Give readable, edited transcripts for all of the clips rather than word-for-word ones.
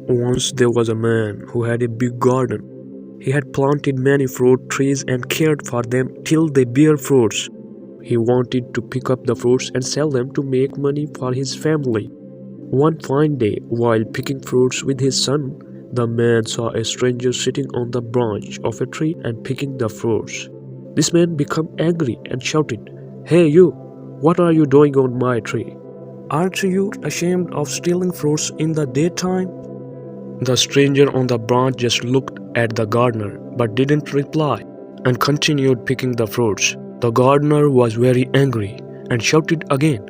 Once there was a man who had a big garden. He had planted many fruit trees and cared for them till they bear fruits. He wanted to pick up the fruits and sell them to make money for his family. One fine day, while picking fruits with his son, the man saw a stranger sitting on the branch of a tree and picking the fruits. This man became angry and shouted, "Hey you, what are you doing on my tree? Aren't you ashamed of stealing fruits in the daytime?" The stranger on the branch just looked at the gardener but didn't reply and continued picking the fruits. The gardener was very angry and shouted again,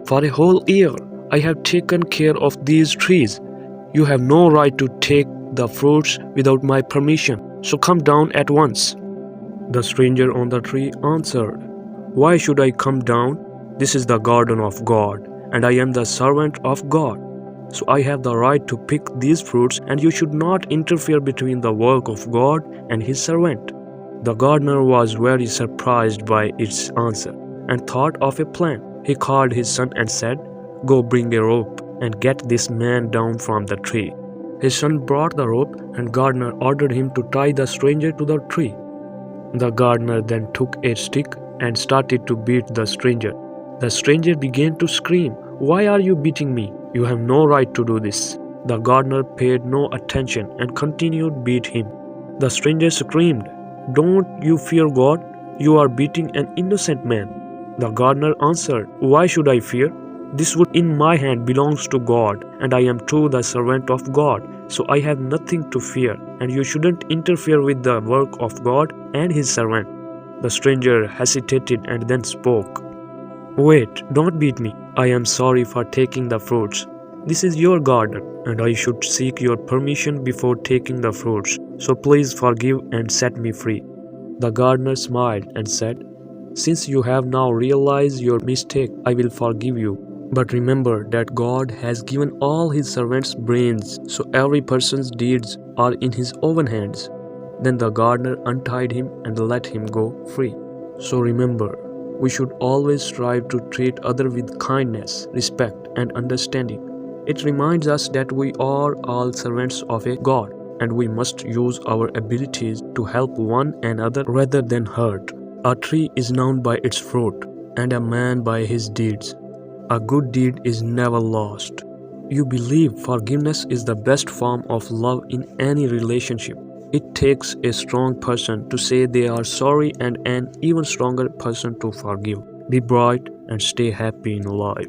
"For a whole year I have taken care of these trees. You have no right to take the fruits without my permission, so come down at once." The stranger on the tree answered, "Why should I come down? This is the garden of God, and I am the servant of God. So I have the right to pick these fruits, and you should not interfere between the work of God and his servant." The gardener was very surprised by its answer and thought of a plan. He called his son and said, "Go bring a rope and get this man down from the tree." His son brought the rope, and gardener ordered him to tie the stranger to the tree. The gardener then took a stick and started to beat the stranger. The stranger began to scream, "Why are you beating me? You have no right to do this." The gardener paid no attention and continued beat him. The stranger screamed, "Don't you fear God? You are beating an innocent man." The gardener answered, "Why should I fear? This wood in my hand belongs to God, and I am too the servant of God, so I have nothing to fear, and you shouldn't interfere with the work of God and his servant." The stranger hesitated and then spoke, "Wait, don't beat me. I am sorry for taking the fruits. This is your garden, and I should seek your permission before taking the fruits. So please forgive and set me free." The gardener smiled and said, "Since you have now realized your mistake, I will forgive you. But remember that God has given all his servants brains, so every person's deeds are in his own hands." Then the gardener untied him and let him go free. So remember, we should always strive to treat others with kindness, respect, and understanding. It reminds us that we are all servants of a God, and we must use our abilities to help one another rather than hurt. A tree is known by its fruit, and a man by his deeds. A good deed is never lost. You believe forgiveness is the best form of love in any relationship. It takes a strong person to say they are sorry and an even stronger person to forgive. Be bright and stay happy in life.